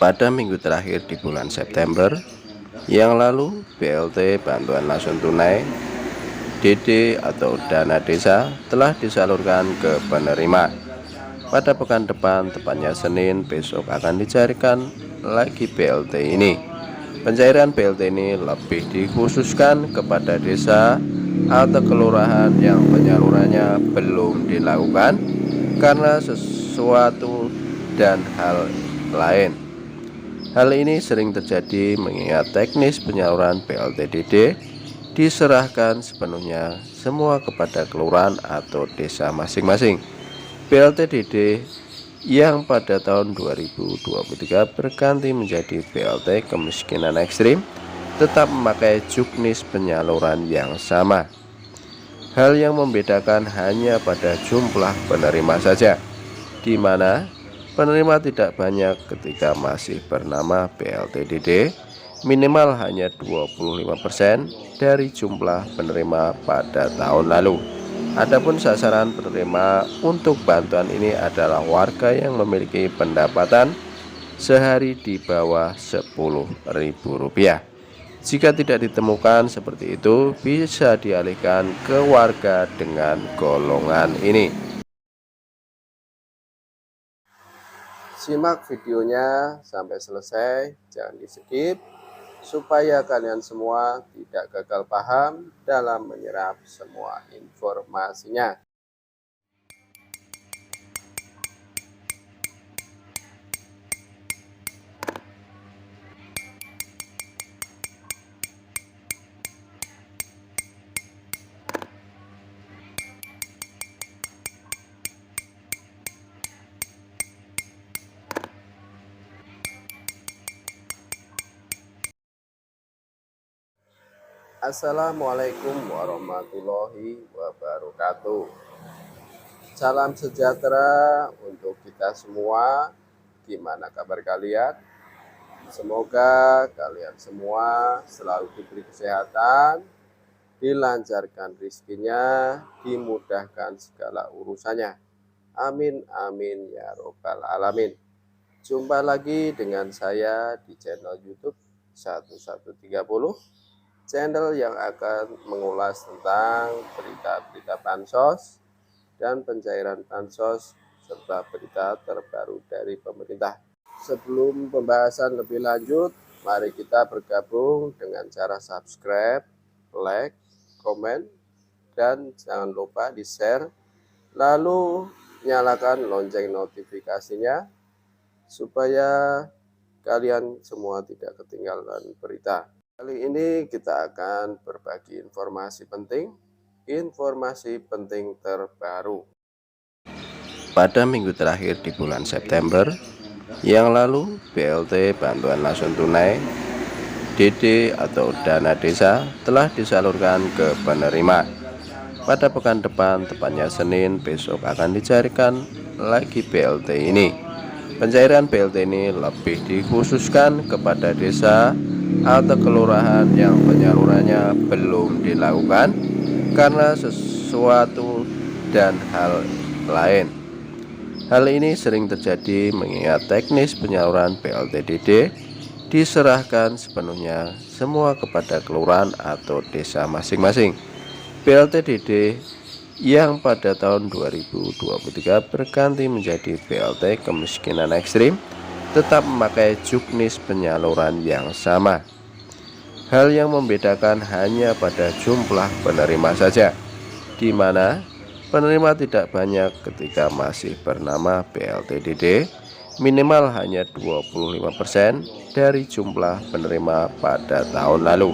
Pada minggu terakhir di bulan September yang lalu, BLT Bantuan Langsung Tunai (DD) atau dana desa telah disalurkan ke penerima. Pada pekan depan, tepatnya Senin besok, akan dicairkan lagi BLT ini. Pencairan BLT ini lebih dikhususkan kepada desa atau kelurahan yang penyalurannya belum dilakukan karena sesuatu dan hal lain. Hal ini sering terjadi mengingat teknis penyaluran BLT-DD diserahkan sepenuhnya semua kepada kelurahan atau desa masing-masing. BLT-DD yang pada tahun 2023 berganti menjadi BLT kemiskinan ekstrim tetap memakai juknis penyaluran yang sama. Hal yang membedakan hanya pada jumlah penerima saja, di mana penerima tidak banyak ketika masih bernama BLT-DD, minimal hanya 25% dari jumlah penerima pada tahun lalu. Adapun sasaran penerima untuk bantuan ini adalah warga yang memiliki pendapatan sehari di bawah Rp10.000. Jika tidak ditemukan seperti itu, bisa dialihkan ke warga dengan golongan ini. Simak videonya sampai selesai, jangan di-skip, supaya kalian semua tidak gagal paham dalam menyerap semua informasinya. Assalamualaikum warahmatullahi wabarakatuh. Salam sejahtera untuk kita semua. Gimana kabar kalian? Semoga kalian semua selalu diberi kesehatan, dilancarkan rezekinya, dimudahkan segala urusannya. Amin amin ya robbal alamin. Jumpa lagi dengan saya di channel YouTube 1130, channel yang akan mengulas tentang berita-berita bansos dan pencairan bansos serta berita terbaru dari pemerintah. Sebelum pembahasan lebih lanjut, mari kita bergabung dengan cara subscribe, like, komen, dan jangan lupa di-share, lalu nyalakan lonceng notifikasinya supaya kalian semua tidak ketinggalan berita. Kali ini kita akan berbagi informasi penting terbaru. Pada minggu terakhir di bulan September yang lalu, BLT Bantuan Langsung Tunai (DD) atau dana desa telah disalurkan ke penerima. Pada pekan depan, tepatnya Senin besok, akan dicairkan lagi BLT ini. Pencairan BLT ini lebih dikhususkan kepada desa atau kelurahan yang penyalurannya belum dilakukan karena sesuatu dan hal lain. Hal ini sering terjadi mengingat teknis penyaluran BLT-DD diserahkan sepenuhnya semua kepada kelurahan atau desa masing-masing. BLT-DD yang pada tahun 2023 berganti menjadi BLT kemiskinan ekstrim tetap memakai juknis penyaluran yang sama. Hal yang membedakan hanya pada jumlah penerima saja, di mana penerima tidak banyak ketika masih bernama BLT-DD, minimal hanya 25% dari jumlah penerima pada tahun lalu.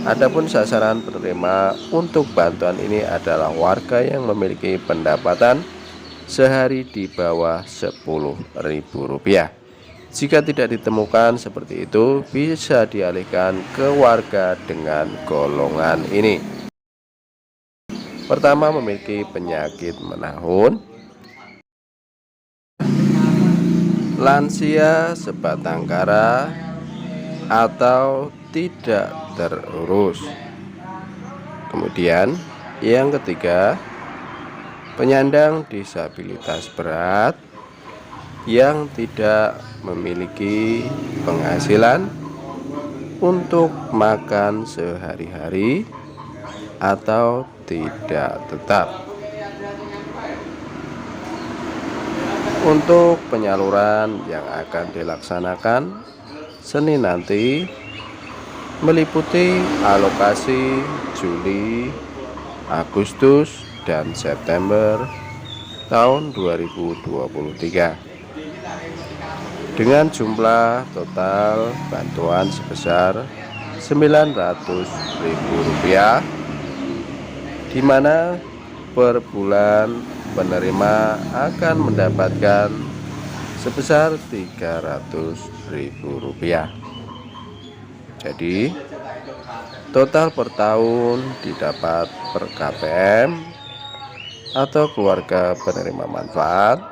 Adapun sasaran penerima untuk bantuan ini adalah warga yang memiliki pendapatan sehari di bawah Rp10.000. Jika tidak ditemukan seperti itu, bisa dialihkan ke warga dengan golongan ini. Pertama, memiliki penyakit menahun, lansia sebatang kara, atau tidak terurus. Kemudian yang ketiga, penyandang disabilitas berat. yang tidak memiliki penghasilan untuk makan sehari-hari atau tidak tetap. Untuk penyaluran yang akan dilaksanakan Senin nanti meliputi alokasi Juli, Agustus, dan September tahun 2023 dengan jumlah total bantuan sebesar Rp900.000, di mana per bulan penerima akan mendapatkan sebesar Rp300.000. Jadi total per tahun didapat per KPM atau keluarga penerima manfaat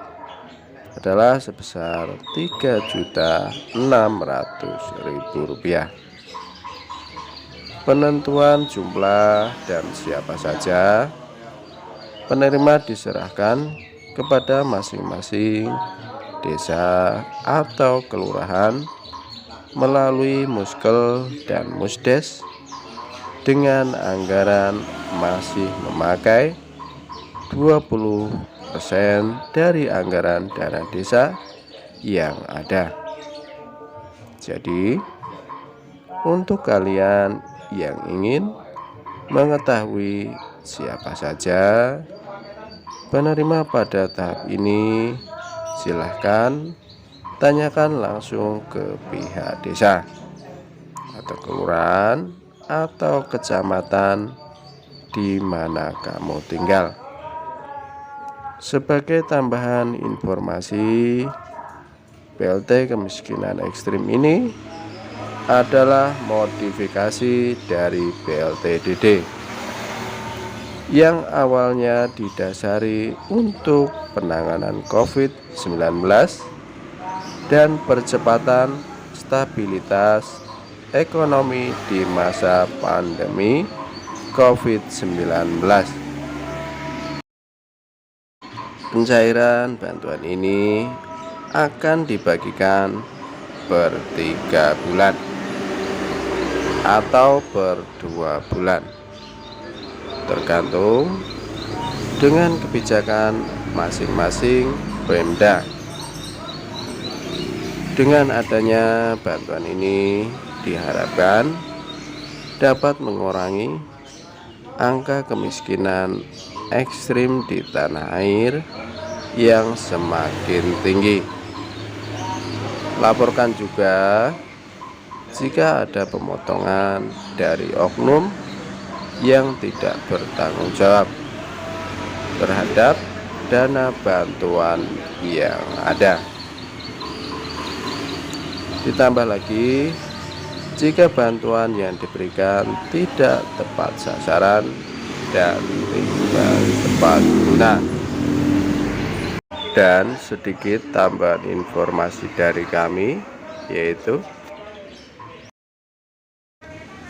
adalah sebesar Rp3.600.000. Penentuan jumlah dan siapa saja penerima diserahkan kepada masing-masing desa atau kelurahan melalui Muskel dan Musdes dengan anggaran masih memakai 20% dari anggaran dana desa yang ada. Jadi, untuk kalian yang ingin mengetahui siapa saja penerima pada tahap ini, silahkan tanyakan langsung ke pihak desa atau kelurahan atau kecamatan di mana kamu tinggal. Sebagai tambahan informasi, BLT kemiskinan ekstrim ini adalah modifikasi dari BLT-DD yang awalnya didasari untuk penanganan COVID-19 dan percepatan stabilitas ekonomi di masa pandemi COVID-19. Pencairan bantuan ini akan dibagikan per 3 bulan atau per 2 bulan, tergantung dengan kebijakan masing-masing Pemda. Dengan adanya bantuan ini diharapkan dapat mengurangi angka kemiskinan ekstrim di tanah air yang semakin tinggi. Laporkan juga jika ada pemotongan dari oknum yang tidak bertanggung jawab terhadap dana bantuan yang ada. Ditambah lagi, jika bantuan yang diberikan tidak tepat sasaran dan tidak tepat guna. Dan sedikit tambahan informasi dari kami, yaitu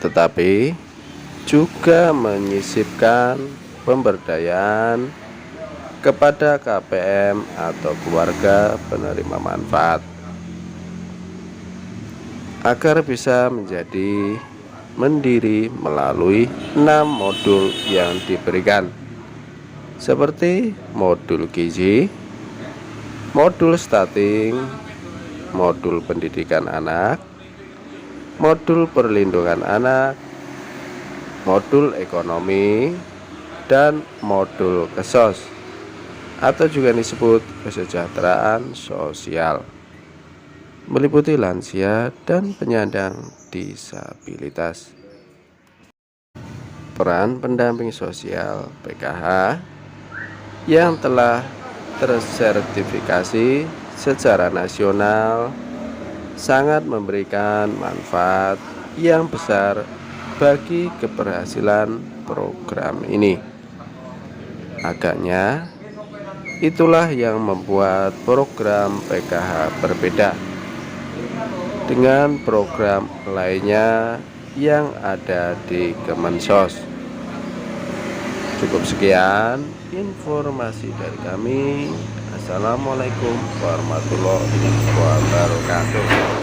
tetapi juga menyisipkan pemberdayaan kepada KPM atau keluarga penerima manfaat agar bisa menjadi mandiri melalui 6 modul yang diberikan, seperti modul gizi, modul stunting, modul pendidikan anak, modul perlindungan anak, modul ekonomi, dan modul kesos atau juga disebut kesejahteraan sosial, meliputi lansia dan penyandang disabilitas. Peran pendamping sosial PKH yang telah tersertifikasi secara nasional sangat memberikan manfaat yang besar bagi keberhasilan program ini. Agaknya itulah yang membuat program PKH berbeda dengan program lainnya yang ada di Kemensos. Cukup sekian informasi dari kami. Wassalamualaikum warahmatullahi wabarakatuh.